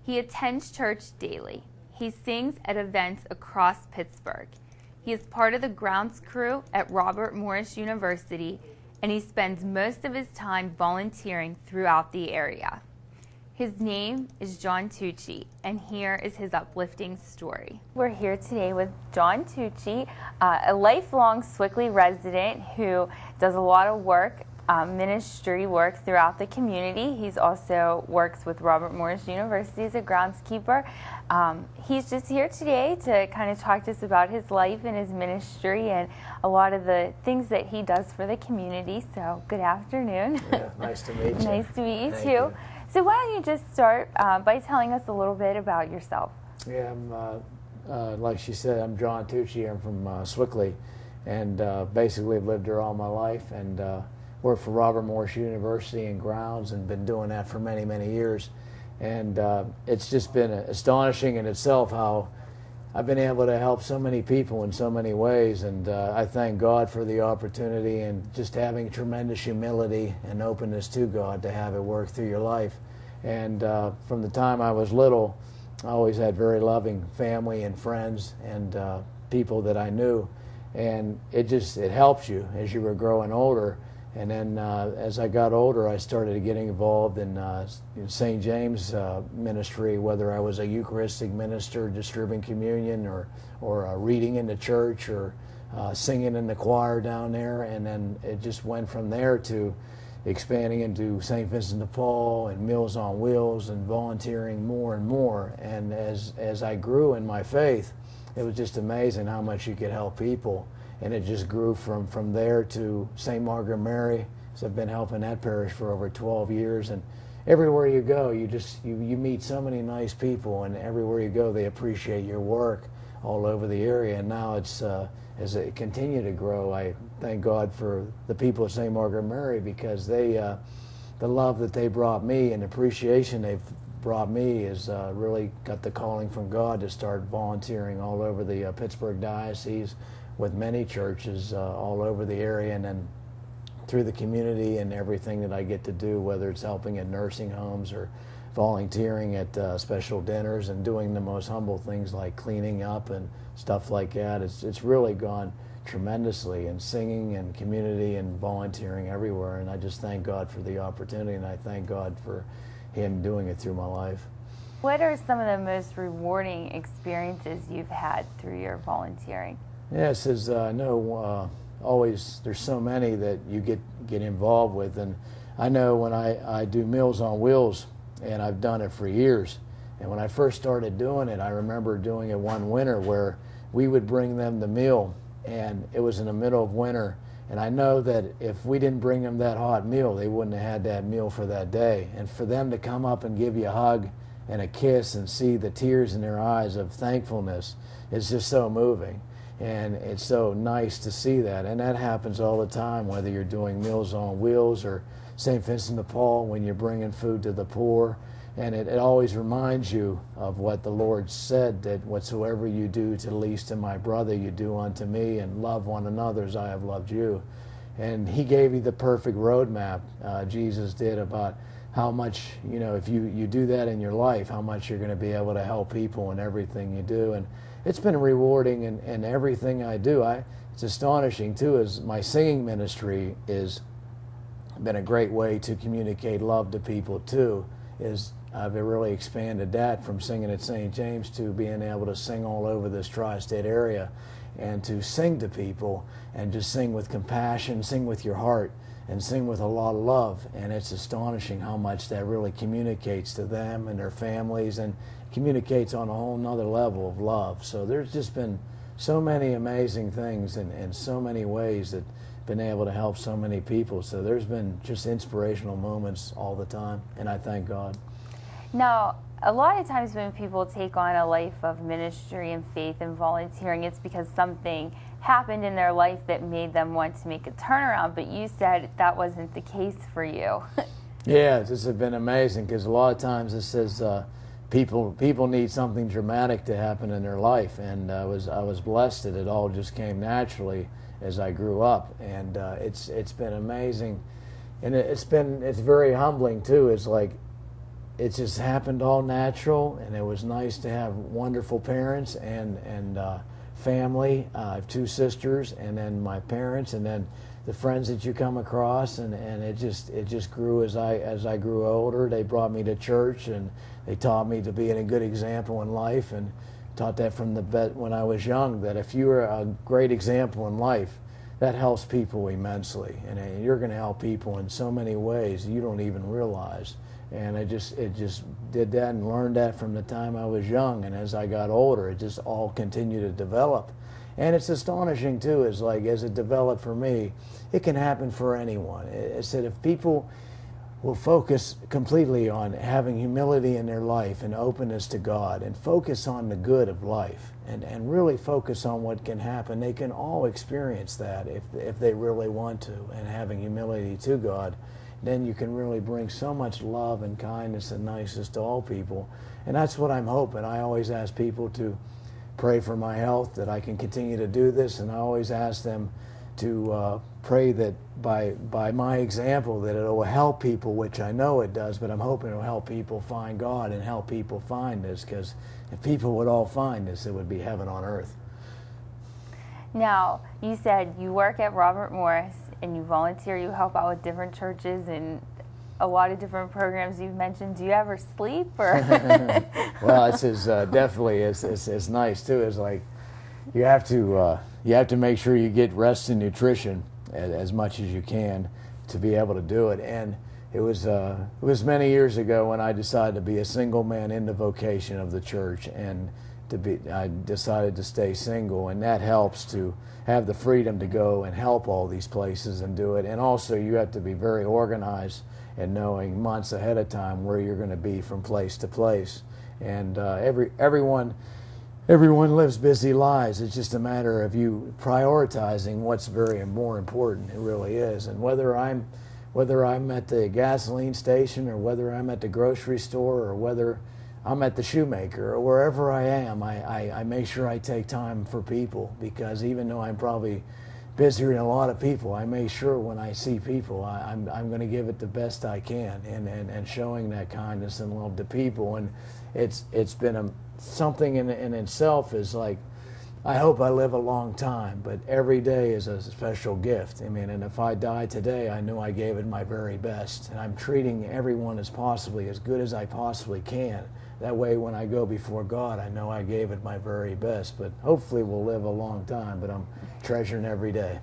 He attends church daily. He sings at events across Pittsburgh. He is part of the grounds crew at Robert Morris University, and he spends most of his time volunteering throughout the area. His name is John Tucci, and here is his uplifting story. We're here today with John Tucci, a lifelong Swickley resident who does a lot of work, ministry work throughout the community. He's also works with Robert Morris University as a groundskeeper. He's just here today to kind of talk to us about his life and his ministry and a lot of the things that he does for the community. So good afternoon. Yeah, nice to meet you. Nice to meet you Thank too. you. So why don't you just start by telling us a little bit about yourself? Yeah, like she said, I'm John Tucci. I'm from Swickley, and basically I've lived here all my life, and worked for Robert Morris University in grounds, and been doing that for many, many years. And it's just been astonishing in itself how I've been able to help so many people in so many ways, and I thank God for the opportunity and just having tremendous humility and openness to God to have it work through your life. And from the time I was little, I always had very loving family and friends and people that I knew, and it helps you as you were growing older. And then as I got older, I started getting involved in St. James ministry, whether I was a Eucharistic minister distributing communion or reading in the church or singing in the choir down there. And then it just went from there to expanding into St. Vincent de Paul and Meals on Wheels and volunteering more and more. And as I grew in my faith, it was just amazing how much you could help people. And it just grew from there to St. Margaret Mary. So I've been helping that parish for over 12 years. And everywhere you go, you meet so many nice people, and everywhere you go, they appreciate your work all over the area. And now it's as it continued to grow, I thank God for the people of St. Margaret Mary, because they the love that they brought me and appreciation they've brought me is really got the calling from God to start volunteering all over the Pittsburgh diocese, with many churches all over the area, and then through the community and everything that I get to do, whether it's helping at nursing homes or volunteering at special dinners and doing the most humble things like cleaning up and stuff like that. It's really gone tremendously, in singing and community and volunteering everywhere, and I just thank God for the opportunity, and I thank God for Him doing it through my life. What are some of the most rewarding experiences you've had through your volunteering? Yes, as I know, always there's so many that you get involved with, and I know when I do Meals on Wheels, and I've done it for years, and when I first started doing it, I remember doing it one winter where we would bring them the meal, and it was in the middle of winter, and I know that if we didn't bring them that hot meal, they wouldn't have had that meal for that day. And for them to come up and give you a hug and a kiss and see the tears in their eyes of thankfulness is just so moving. And it's so nice to see that. And that happens all the time, whether you're doing Meals on Wheels or St. Vincent de Paul, when you're bringing food to the poor. And it always reminds you of what the Lord said, that whatsoever you do to the least of my brother, you do unto me, and love one another as I have loved you. And He gave you the perfect roadmap, Jesus did, about how much, if you do that in your life, how much you're going to be able to help people in everything you do. And it's been rewarding in everything I do. It's astonishing, too, as my singing ministry has been a great way to communicate love to people, too. I've really expanded that from singing at St. James to being able to sing all over this tri-state area, and to sing to people and just sing with compassion, sing with your heart, and sing with a lot of love. And it's astonishing how much that really communicates to them and their families, and communicates on a whole nother level of love. So there's just been so many amazing things in so many ways that been able to help so many people. So there's been just inspirational moments all the time, and I thank God. Now, a lot of times when people take on a life of ministry and faith and volunteering, it's because something happened in their life that made them want to make a turnaround, but you said that wasn't the case for you. Yeah, this has been amazing, because a lot of times it says people need something dramatic to happen in their life, and I was blessed that it all just came naturally as I grew up, and it's been amazing, and it's very humbling too. It's like it just happened all natural, and it was nice to have wonderful parents and family. I have 2 sisters, and then my parents, and then the friends that you come across, and it just grew as I grew older. They brought me to church, and they taught me to be a good example in life, and taught that from the when I was young, that if you are a great example in life, that helps people immensely, and you're going to help people in so many ways you don't even realize. And it just did that and learned that from the time I was young, and as I got older, it just all continued to develop. And it's astonishing too, is like as it developed for me, it can happen for anyone. It said if people will focus completely on having humility in their life and openness to God, and focus on the good of life, and really focus on what can happen, they can all experience that if they really want to, and having humility to God, then you can really bring so much love and kindness and niceness to all people. And that's what I'm hoping. I always ask people to pray for my health, that I can continue to do this, and I always ask them to pray that by my example that it will help people, which I know it does, but I'm hoping it will help people find God and help people find this, because if people would all find this, it would be heaven on earth. Now, you said you work at Robert Morris and you volunteer, you help out with different churches and a lot of different programs you've mentioned. Do you ever sleep? Or Well, it's definitely it's nice too. It's like you have to make sure you get rest and nutrition as much as you can to be able to do it. And it was many years ago when I decided to be a single man in the vocation of the church, and I decided to stay single, and that helps to have the freedom to go and help all these places and do it. And also you have to be very organized and knowing months ahead of time where you're going to be from place to place. And everyone lives busy lives. It's just a matter of you prioritizing what's very more important. It really is. And whether I'm at the gasoline station, or whether I'm at the grocery store, or whether I'm at the shoemaker, or wherever I am, I make sure I take time for people, because even though I'm probably busier than a lot of people, I make sure when I see people, I'm going to give it the best I can, and showing that kindness and love to people. And it's been something in itself is like, I hope I live a long time, but every day is a special gift. I mean, and if I die today, I know I gave it my very best, and I'm treating everyone as good as I possibly can. That way, when I go before God, I know I gave it my very best. But hopefully we'll live a long time, but I'm treasuring every day.